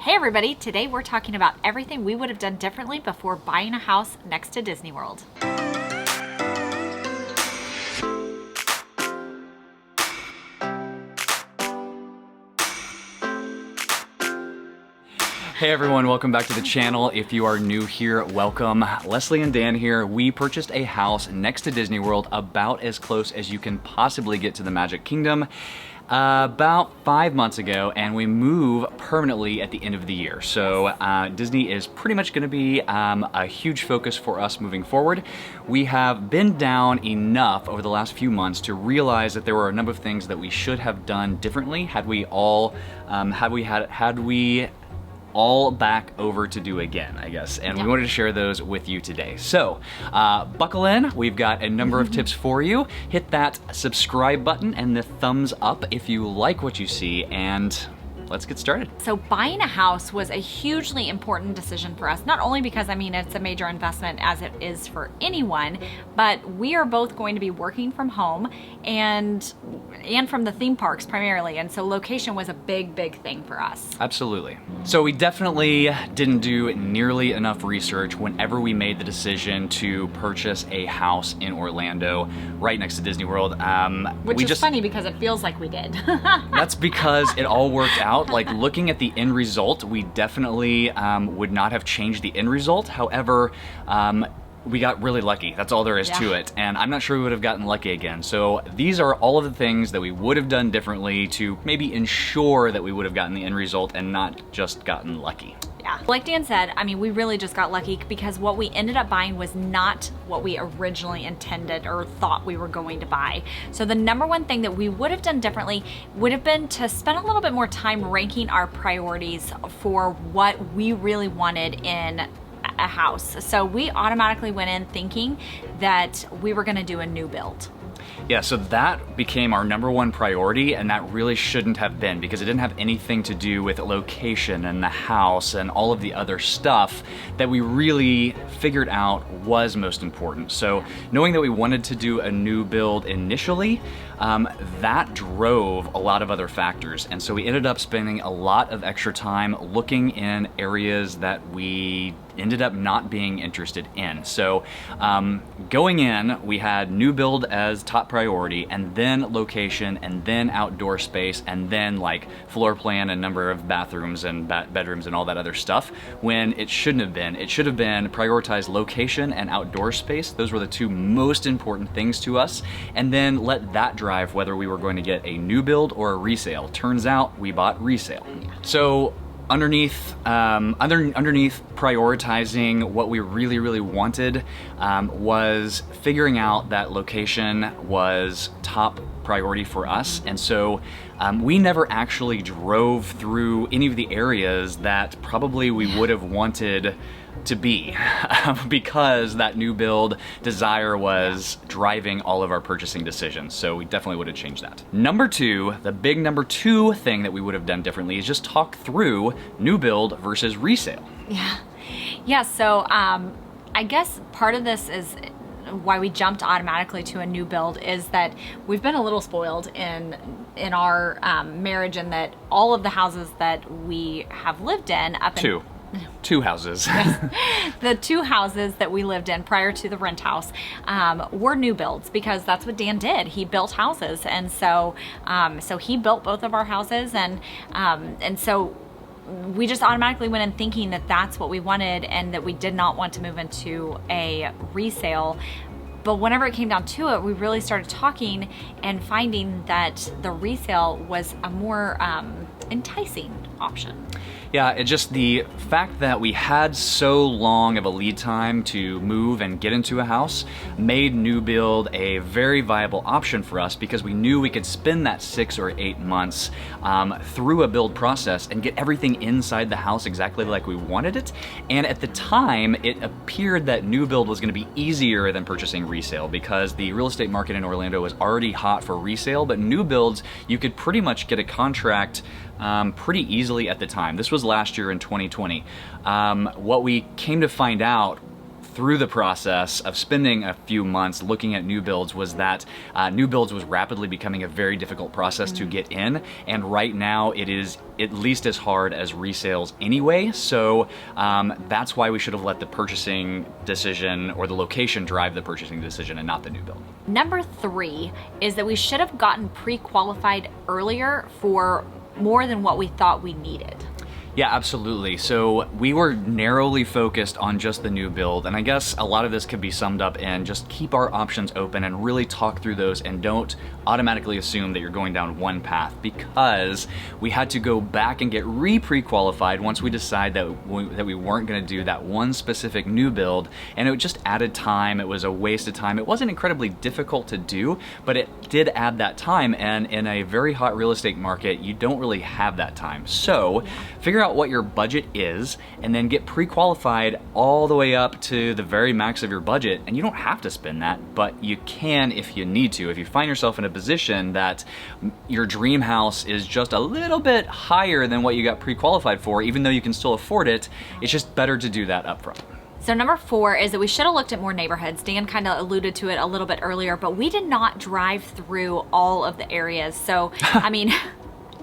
Hey everybody, today we're talking about everything we would have done differently before buying a house next to Disney World. Hey everyone, welcome back to the channel. If you are new here, welcome. Leslie and Dan here. We purchased a house next to Disney World, about as close as you can possibly get to the Magic Kingdom, about 5 months ago, and we move permanently at the end of the year. So Disney is pretty much going to be a huge focus for us moving forward. We have been down enough over the last few months to realize that there were a number of things that we should have done differently had we all all back over to do again, I guess. And we wanted to share those with you today. So buckle in. We've got a number of tips for you. Hit that subscribe button and the thumbs up if you like what you see, and let's get started. So buying a house was a hugely important decision for us, not only because, it's a major investment as it is for anyone, but we are both going to be working from home and from the theme parks primarily. And so location was a big thing for us. Absolutely. So we definitely didn't do nearly enough research whenever we made the decision to purchase a house in Orlando right next to Disney World. Which is funny because it feels like we did. That's because it all worked out. Like, looking at the end result, we definitely would not have changed the end result. However, we got really lucky. That's all there is to it. And I'm not sure we would have gotten lucky again. So these are all of the things that we would have done differently to maybe ensure that we would have gotten the end result and not just gotten lucky. Yeah. Like Dan said, we really just got lucky because what we ended up buying was not what we originally intended or thought we were going to buy. So the number one thing that we would have done differently would have been to spend a little bit more time ranking our priorities for what we really wanted in a house. So we automatically went in thinking that we were going to do a new build. Yeah, so that became our number one priority, and that really shouldn't have been, because it didn't have anything to do with location and the house and all of the other stuff that we really figured out was most important. So knowing that we wanted to do a new build initially, that drove a lot of other factors. And so we ended up spending a lot of extra time looking in areas that we ended up not being interested in. So going in, we had new build as top priority, and then location, and then outdoor space, and then like floor plan and number of bathrooms and bedrooms and all that other stuff, when it shouldn't have been. It should have been prioritize location and outdoor space. Those were the two most important things to us, and then let that drive whether we were going to get a new build or a resale. Turns out we bought resale. So underneath prioritizing what we really wanted was figuring out that location was top priority for us. And so we never actually drove through any of the areas that probably we would have wanted to be because that new build desire was driving all of our purchasing decisions. So we definitely would have changed that. The big number two thing that we would have done differently is just talk through new build versus resale. Yeah, so I guess part of this is why we jumped automatically to a new build is that we've been a little spoiled in our marriage, and that all of the houses that we have lived in Two houses. The two houses that we lived in prior to the rent house were new builds, because that's what Dan did. He built houses, and so he built both of our houses, and so we just automatically went in thinking that that's what we wanted, and that we did not want to move into a resale. But whenever it came down to it, we really started talking and finding that the resale was a more enticing option. Yeah, it just the fact that we had so long of a lead time to move and get into a house made new build a very viable option for us, because we knew we could spend that 6 or 8 months through a build process and get everything inside the house exactly like we wanted it. And at the time, it appeared that new build was going to be easier than purchasing resale, because the real estate market in Orlando was already hot for resale, but new builds, you could pretty much get a contract pretty easily at the time. This was last year in 2020. What we came to find out through the process of spending a few months looking at new builds was that new builds was rapidly becoming a very difficult process to get in, and right now it is at least as hard as resales anyway. So that's why we should have let the purchasing decision or the location drive the purchasing decision and not the new build. Number 3 is that we should have gotten pre-qualified earlier for more than what we thought we needed. Yeah, absolutely. So we were narrowly focused on just the new build, and I guess a lot of this could be summed up in just keep our options open and really talk through those, and don't automatically assume that you're going down one path, because we had to go back and get pre-qualified once we decide that we weren't going to do that one specific new build, and it just added time. It was a waste of time. It wasn't incredibly difficult to do, but it did add that time, and in a very hot real estate market, you don't really have that time. So figure out what your budget is and then get pre-qualified all the way up to the very max of your budget. And you don't have to spend that, but you can if you need to. If you find yourself in a position that your dream house is just a little bit higher than what you got pre-qualified for, even though you can still afford it, it's just better to do that up front. So number 4 is that we should have looked at more neighborhoods. Dan kind of alluded to it a little bit earlier, but we did not drive through all of the areas. So, I mean...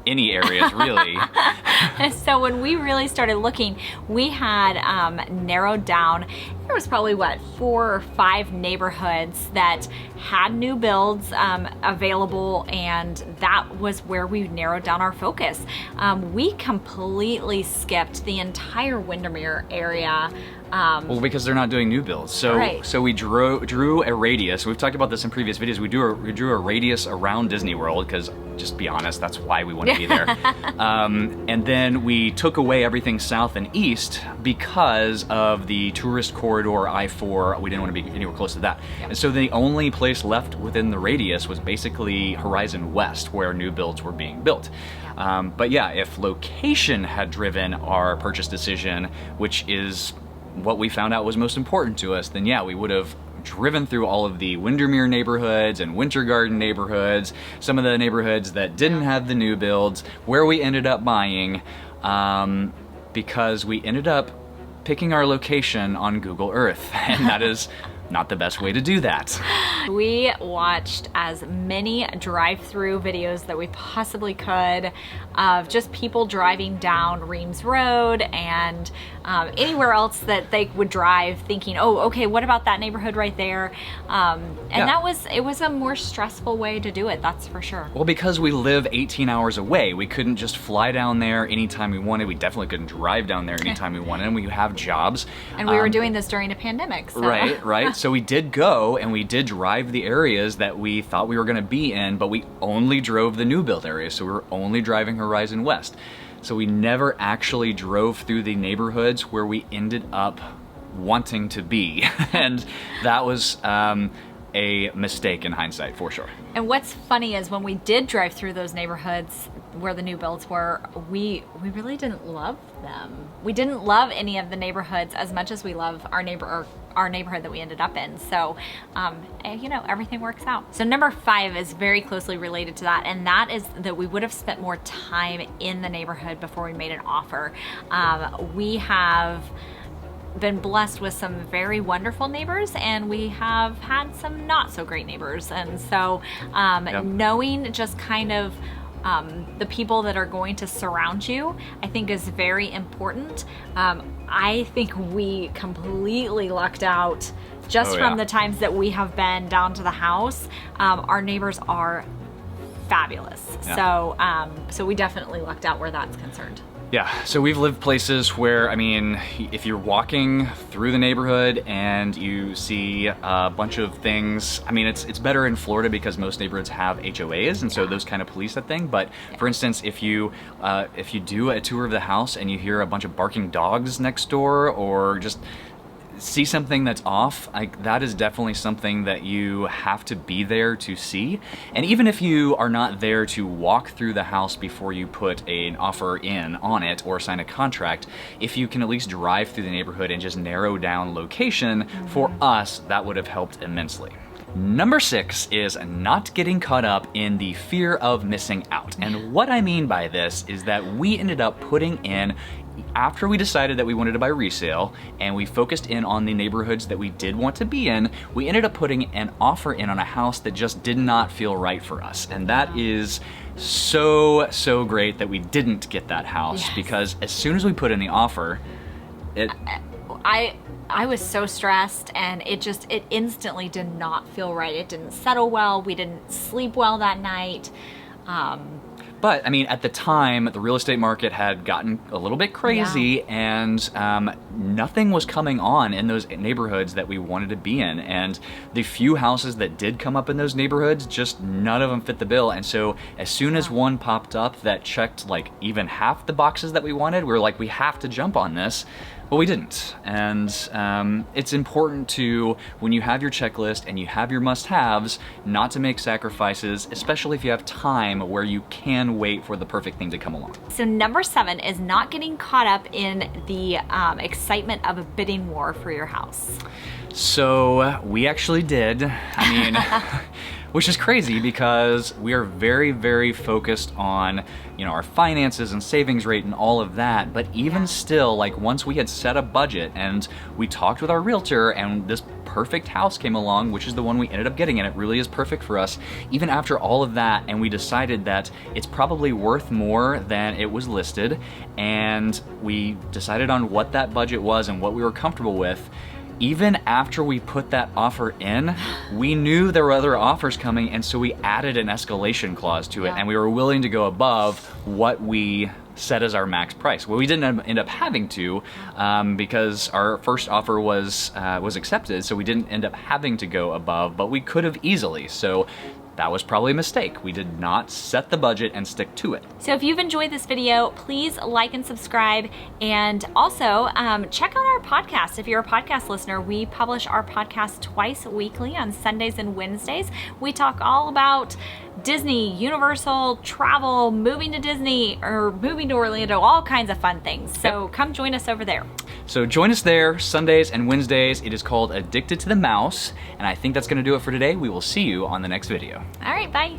any areas, really. So when we really started looking, we had narrowed down, there was probably, what, 4 or 5 neighborhoods that had new builds available, and that was where we narrowed down our focus. We completely skipped the entire Windermere area. Well, because they're not doing new builds. So, right. So we drew a radius. We've talked about this in previous videos. We drew a radius around Disney World, because, just be honest, that's why we want to be there. And then we took away everything south and east because of the tourist corridor I-4. We didn't want to be anywhere close to that. Yeah. And so the only place left within the radius was basically Horizon West, where new builds were being built. But yeah, if location had driven our purchase decision, which is what we found out was most important to us, then yeah, we would have driven through all of the Windermere neighborhoods and Winter Garden neighborhoods, some of the neighborhoods that didn't have the new builds, where we ended up buying, because we ended up picking our location on Google Earth, and that is not the best way to do that. We watched as many drive-through videos that we possibly could of just people driving down Reams Road and anywhere else that they would drive, thinking, oh, okay, what about that neighborhood right there? It was a more stressful way to do it, that's for sure. Well, because we live 18 hours away, we couldn't just fly down there anytime we wanted. We definitely couldn't drive down there anytime we wanted, and we have jobs. And we were doing this during a pandemic. So. Right. So we did go and we did drive the areas that we thought we were going to be in, but we only drove the new build areas. So we were only driving Horizon West. So we never actually drove through the neighborhoods where we ended up wanting to be. And that was a mistake in hindsight, for sure. And what's funny is when we did drive through those neighborhoods where the new builds were, we really didn't love them. We didn't love any of the neighborhoods as much as we love our neighborhood that we ended up in. So, you know, everything works out. So number 5 is very closely related to that, and that is that we would have spent more time in the neighborhood before we made an offer. We have been blessed with some very wonderful neighbors, and we have had some not so great neighbors. And so knowing just kind of the people that are going to surround you, I think is very important. I think we completely lucked out just from the times that we have been down to the house. Our neighbors are fabulous. Yeah. So we definitely lucked out where that's concerned. Yeah, so we've lived places where, I mean, if you're walking through the neighborhood and you see a bunch of things, I mean, it's better in Florida because most neighborhoods have HOAs, and so those kind of police that thing. But for instance, if you do a tour of the house and you hear a bunch of barking dogs next door, or just see something that's off, that is definitely something that you have to be there to see. And even if you are not there to walk through the house before you put an offer in on it or sign a contract, if you can at least drive through the neighborhood and just narrow down location, for us, that would have helped immensely. Number 6 is not getting caught up in the fear of missing out. And what I mean by this is that we ended up putting in, after we decided that we wanted to buy resale and we focused in on the neighborhoods that we did want to be in, we ended up putting an offer in on a house that just did not feel right for us. And that is so great that we didn't get that house, because as soon as we put in the offer, I was so stressed, and it instantly did not feel right. It didn't settle well. We didn't sleep well that night. But I mean, at the time, the real estate market had gotten a little bit crazy, and nothing was coming on in those neighborhoods that we wanted to be in. And the few houses that did come up in those neighborhoods, just none of them fit the bill. And so as soon as one popped up that checked like even half the boxes that we wanted, we were like, we have to jump on this. But we didn't. And it's important to, when you have your checklist and you have your must-haves, not to make sacrifices, especially if you have time where you can wait for the perfect thing to come along. So number 7 is not getting caught up in the excitement of a bidding war for your house. So we actually did. I mean, which is crazy because we are very focused on, you know, our finances and savings rate and all of that. But even still, like, once we had set a budget and we talked with our realtor and this perfect house came along, which is the one we ended up getting, and it really is perfect for us, even after all of that, and we decided that it's probably worth more than it was listed, and we decided on what that budget was and what we were comfortable with. Even after we put that offer in, we knew there were other offers coming, and so we added an escalation clause to it, and we were willing to go above what we set as our max price. Well, we didn't end up having to, because our first offer was accepted, so we didn't end up having to go above, but we could have easily. So that was probably a mistake. We did not set the budget and stick to it. So if you've enjoyed this video, please like and subscribe, and also check out our podcast. If you're a podcast listener, we publish our podcast twice weekly on Sundays and Wednesdays. We talk all about Disney, Universal, travel, moving to Disney, or moving to Orlando, all kinds of fun things. So come join us over there. So join us there Sundays and Wednesdays. It is called Addicted to the Mouse, and I think that's going to do it for today. We will see you on the next video. All right, bye.